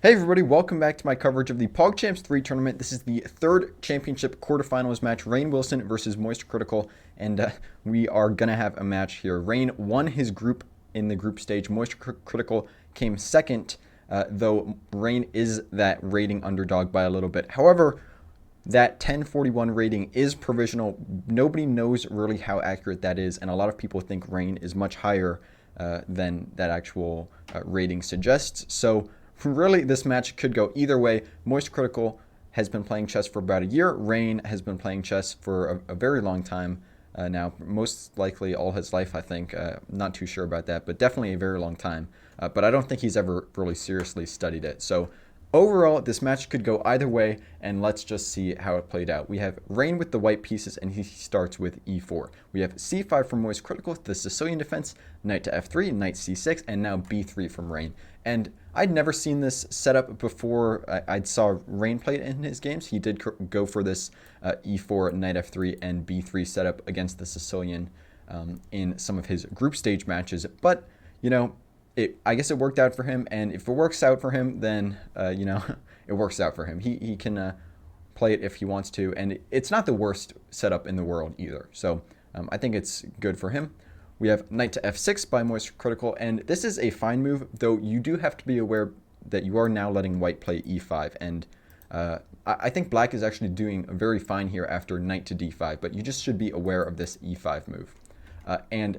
Hey everybody, welcome back to my coverage of the PogChamps 3 tournament. This is the third championship quarterfinals match, Rainn Wilson versus MoistCritical, and we are going to have a match here. Rainn won his group in the group stage. MoistCritical came second, though Rainn is that rating underdog by a little bit. However, that 1041 rating is provisional. Nobody knows really how accurate that is, and a lot of people think Rainn is much higher than that actual rating suggests. So really, this match could go either way. MoistCritical has been playing chess for about a year. Rainn has been playing chess for a very long time now, most likely all his life, I think. Not too sure about that, but definitely a very long time. But I don't think he's ever really seriously studied it. So overall, this match could go either way, and let's just see how it played out. We have Rainn with the white pieces, and he starts with e4. We have c5 from MoistCritical, the Sicilian defense, knight to f3, knight c6, and now b3 from Rainn. And I'd never seen this setup before. I saw Rainn play it in his games. He did go for this e4, knight f3, and b3 setup against the Sicilian in some of his group stage matches. But, you know, I guess it worked out for him, and if it works out for him, then, it works out for him. He can play it if he wants to, and it's not the worst setup in the world either. So I think it's good for him. We have knight to f6 by MoistCritical, and this is a fine move, though you do have to be aware that you are now letting white play e5, and I think black is actually doing very fine here after knight to d5, but you just should be aware of this e5 move. And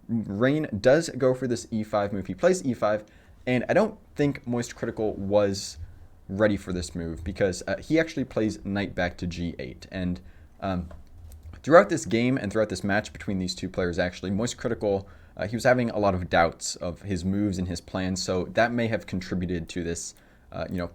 Rainn does go for this e5 move. He plays e5, and I don't think MoistCritical was ready for this move because he actually plays knight back to g8, and throughout this game and throughout this match between these two players, actually, MoistCritical, he was having a lot of doubts of his moves and his plans, so that may have contributed to this,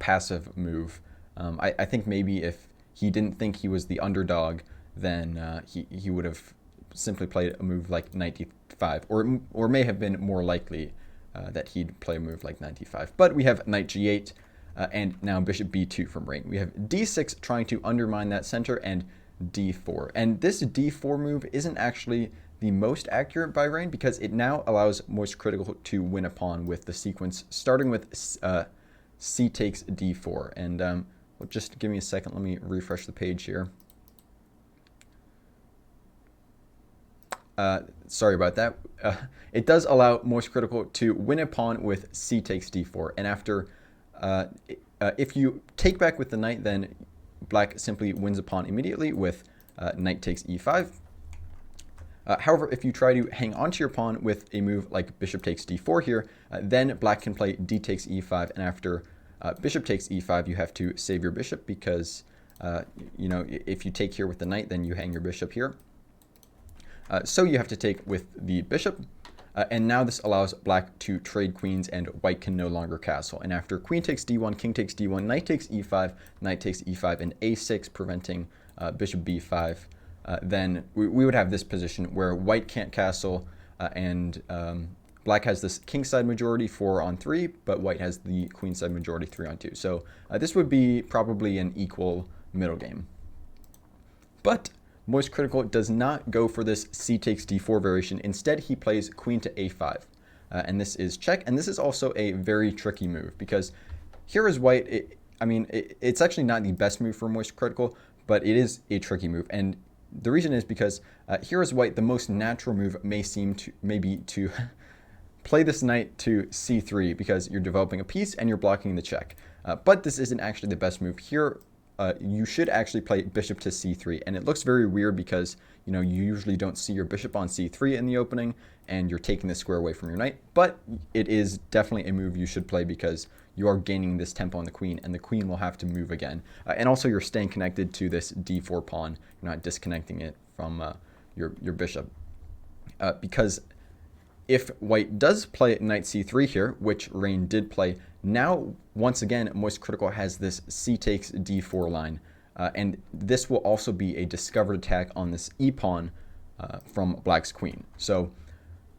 passive move. I think maybe if he didn't think he was the underdog, then he would have simply played a move like knight d5, or may have been more likely that he'd play a move like knight d5. But we have knight g8, and now bishop b2 from Rainn. We have d6 trying to undermine that center, and d4. And this d4 move isn't actually the most accurate by Rainn because it now allows MoistCritical to win a pawn with the sequence starting with c takes d4. And well, just give me a second. Let me refresh the page here. Sorry about that. It does allow MoistCritical to win a pawn with c takes d4. And after, if you take back with the knight, then black simply wins a pawn immediately with knight takes e5. However, if you try to hang onto your pawn with a move like bishop takes d4 here, then black can play d takes e5, and after bishop takes e5, you have to save your bishop because, if you take here with the knight, then you hang your bishop here. So you have to take with the bishop, and now this allows black to trade queens, and white can no longer castle. And after queen takes d1, king takes d1, knight takes e5, knight takes e5, and a6 preventing bishop b5, then we would have this position where white can't castle, and black has this kingside majority 4-on-3, but white has the queenside majority 3-on-2. So this would be probably an equal middle game. But MoistCritical does not go for this c takes d4 variation. Instead, he plays queen to a5, and this is check. And this is also a very tricky move because here is white. It's actually not the best move for MoistCritical, but it is a tricky move. And the reason is because here is white. The most natural move may seem to to play this knight to c3 because you're developing a piece and you're blocking the check. But this isn't actually the best move here. You should actually play bishop to c3, and it looks very weird because you usually don't see your bishop on c3 in the opening, and you're taking the square away from your knight. But it is definitely a move you should play because you are gaining this tempo on the queen, and the queen will have to move again. And also, you're staying connected to this d4 pawn. You're not disconnecting it from your bishop, because if white does play knight c3 here, which Rainn did play, now once again MoistCritical has this c takes d4 line, and this will also be a discovered attack on this e-pawn from black's queen. So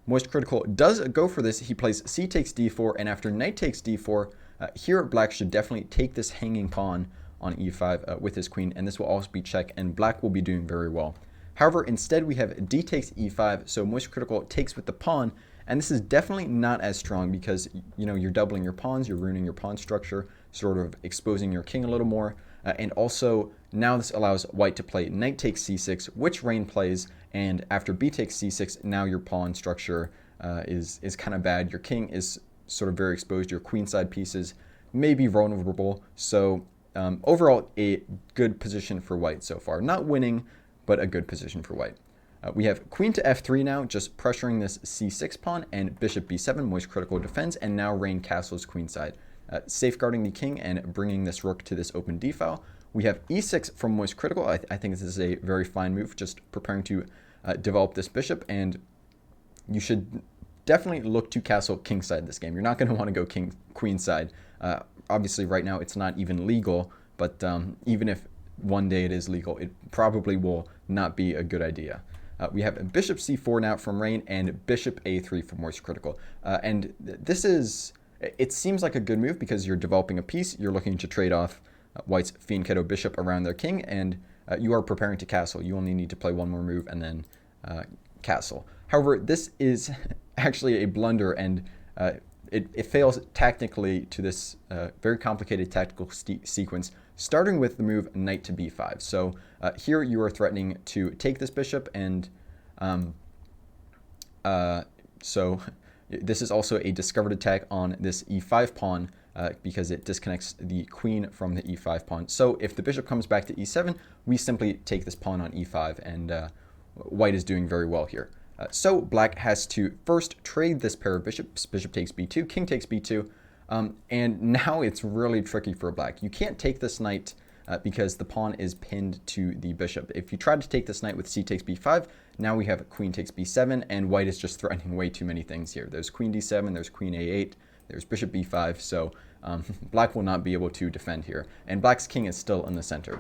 MoistCritical does go for this. He plays c takes d4, and after knight takes d4, here black should definitely take this hanging pawn on e5 with his queen, and this will also be check, and black will be doing very well. However, instead we have d takes e5, so MoistCritical takes with the pawn, And this is definitely not as strong because, you're doubling your pawns, you're ruining your pawn structure, sort of exposing your king a little more. And also, now this allows white to play knight takes c6, which Rainn plays, and after b takes c6, now your pawn structure is kind of bad. Your king is sort of very exposed. Your queenside pieces may be vulnerable. So overall, a good position for white so far. Not winning, but a good position for white. We have queen to f3 now, just pressuring this c6 pawn, and bishop b7, MoistCritical defends, and now Rainn castles queenside, safeguarding the king and bringing this rook to this open d file. We have e6 from MoistCritical. I think this is a very fine move, just preparing to develop this bishop, and you should definitely look to castle kingside this game. You're not going to want to go queenside. Obviously, right now it's not even legal, but even if one day it is legal, it probably will not be a good idea. We have bishop c4 now from Rainn and bishop a3 from MoistCritical. And this is, it seems like a good move because you're developing a piece, you're looking to trade off white's fianchetto bishop around their king, and you are preparing to castle. You only need to play one more move and then castle. However, this is actually a blunder, and it fails tactically to this very complicated tactical sequence, starting with the move knight to b5. So here you are threatening to take this bishop, and so this is also a discovered attack on this e5 pawn because it disconnects the queen from the e5 pawn. So if the bishop comes back to e7, we simply take this pawn on e5, and white is doing very well here. So black has to first trade this pair of bishops. Bishop takes b2, king takes b2, and now it's really tricky for black. You can't take this knight because the pawn is pinned to the bishop. If you try to take this knight with c takes b5, now we have queen takes b7, and white is just threatening way too many things here. There's queen d7, there's queen a8, there's bishop b5, so black will not be able to defend here. And black's king is still in the center.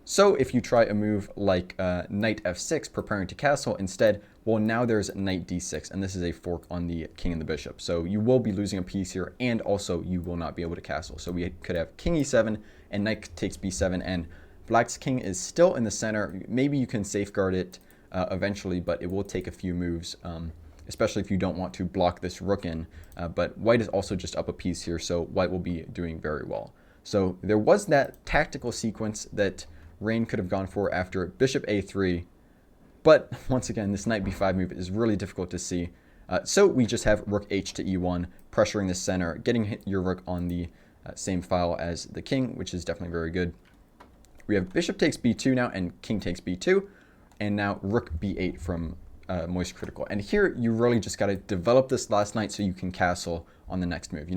So if you try a move like knight f6, preparing to castle instead, well, now there's knight d6, and this is a fork on the king and the bishop. So you will be losing a piece here, and also you will not be able to castle. So we could have king e7 and knight takes b7, and black's king is still in the center. Maybe you can safeguard it eventually, but it will take a few moves, especially if you don't want to block this rook in. But white is also just up a piece here, so white will be doing very well. So there was that tactical sequence that Rainn could have gone for after bishop a3, but once again, this knight b5 move is really difficult to see. So we just have rook h to e1, pressuring the center, getting your rook on the same file as the king, which is definitely very good. We have bishop takes b2 now, and king takes b2, and now rook b8 from MoistCritical. And here you really just got to develop this last knight so you can castle on the next move.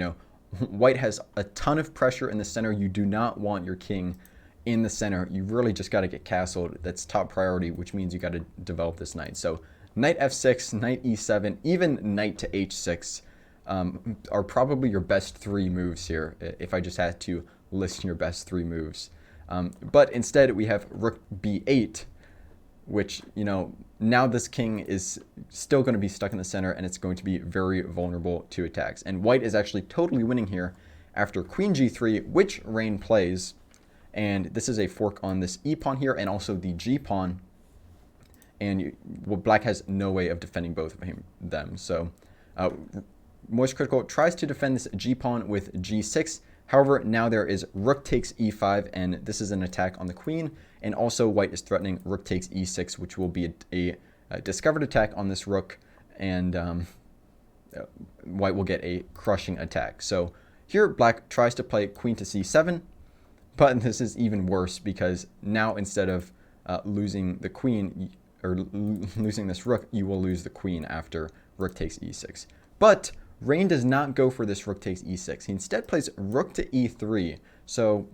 White has a ton of pressure in the center. You do not want your king in the center. You really just got to get castled. That's top priority, which means you got to develop this knight. So knight f6, knight e7, even knight to h6 are probably your best three moves here, if I just had to list your best three moves. But instead we have rook b8, which, now this king is still going to be stuck in the center, and it's going to be very vulnerable to attacks. And white is actually totally winning here after queen g3, which Rainn plays. And this is a fork on this e pawn here, and also the g pawn. And black has no way of defending both of them. So MoistCritical tries to defend this g pawn with g6. However, now there is rook takes e5, and this is an attack on the queen. And also white is threatening rook takes e6, which will be a discovered attack on this rook. And white will get a crushing attack. So here black tries to play queen to c7. But this is even worse because now instead of losing the queen or losing this rook, you will lose the queen after rook takes e6. But Rainn does not go for this rook takes e6. He instead plays rook to e3. So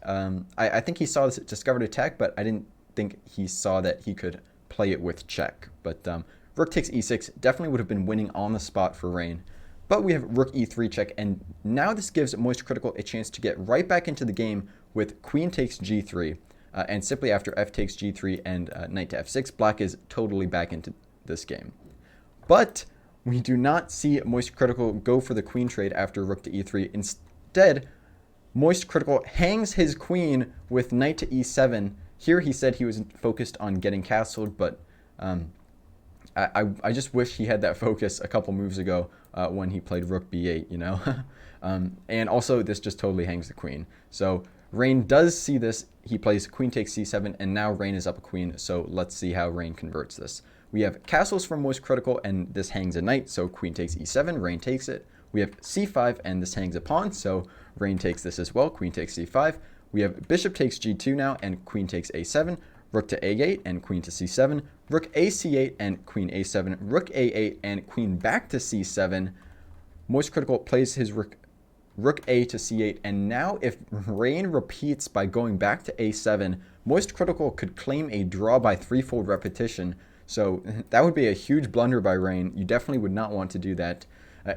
I think he saw this discovered attack, but I didn't think he saw that he could play it with check. But rook takes e6 definitely would have been winning on the spot for Rainn. But we have rook e3 check, and now this gives MoistCritical a chance to get right back into the game with queen takes g3. And simply after f takes g3 and knight to f6, black is totally back into this game. But we do not see MoistCritical go for the queen trade after rook to e3. Instead, MoistCritical hangs his queen with knight to e7. Here he said he was focused on getting castled, but I just wish he had that focus a couple moves ago when he played rook b8, you know. And also, this just totally hangs the queen. So Rainn does see this. He plays queen takes c7, and now Rainn is up a queen. So let's see how Rainn converts this. We have castles from MoistCritical, and this hangs a knight. So queen takes e7, Rainn takes it. We have c5, and this hangs a pawn. So Rainn takes this as well. Queen takes c5. We have bishop takes g2 now, and queen takes a7. Rook to a8 and queen to c7. Rook a c8 and queen a7. Rook a8 and queen back to c7. MoistCritical plays his rook a to c8, and now if Rainn repeats by going back to a7, MoistCritical could claim a draw by threefold repetition. So that would be a huge blunder by Rainn. You definitely would not want to do that.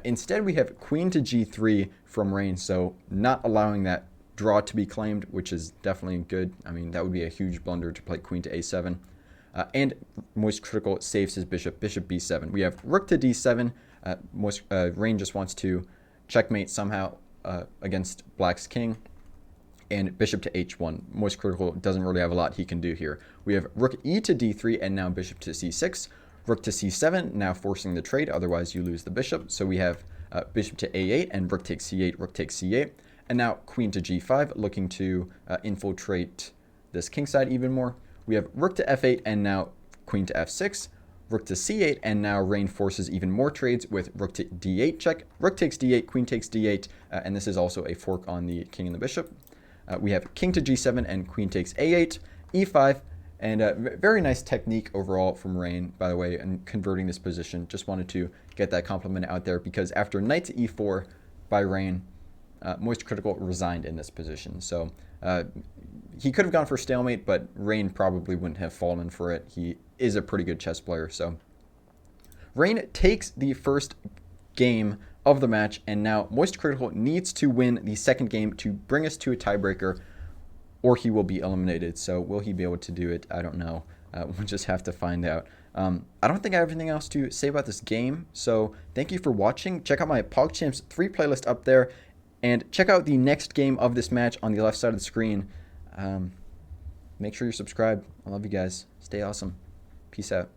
Instead, we have queen to g3 from Rainn, so not allowing that draw to be claimed, which is definitely good. I mean, that would be a huge blunder to play queen to a7. And MoistCritical saves his bishop b7. We have rook to d7. Rainn just wants to checkmate somehow against black's king. And bishop to h1. MoistCritical doesn't really have a lot he can do here. We have rook e to d3 and now bishop to c6. Rook to c7, now forcing the trade, otherwise you lose the bishop. So we have bishop to a8 and rook takes c8, rook takes c8. And now queen to g5, looking to infiltrate this kingside even more. We have rook to f8 and now queen to f6. Rook to c8, and now Rainn forces even more trades with rook to d8 check. Rook takes d8, queen takes d8, and this is also a fork on the king and the bishop. We have king to g7 and queen takes a8, e5, and very nice technique overall from Rainn, by the way, in converting this position. Just wanted to get that compliment out there, because after knight to e4 by Rainn, MoistCritical resigned in this position. So he could have gone for stalemate, but Rainn probably wouldn't have fallen for it. He is a pretty good chess player. So Rainn takes the first game of the match, and now MoistCritical needs to win the second game to bring us to a tiebreaker, or he will be eliminated. So will he be able to do it? I don't know. We'll just have to find out. I don't think I have anything else to say about this game. So thank you for watching. Check out my PogChamps 3 playlist up there, and check out the next game of this match on the left side of the screen. Make sure you're subscribed. I love you guys. Stay awesome. Peace out.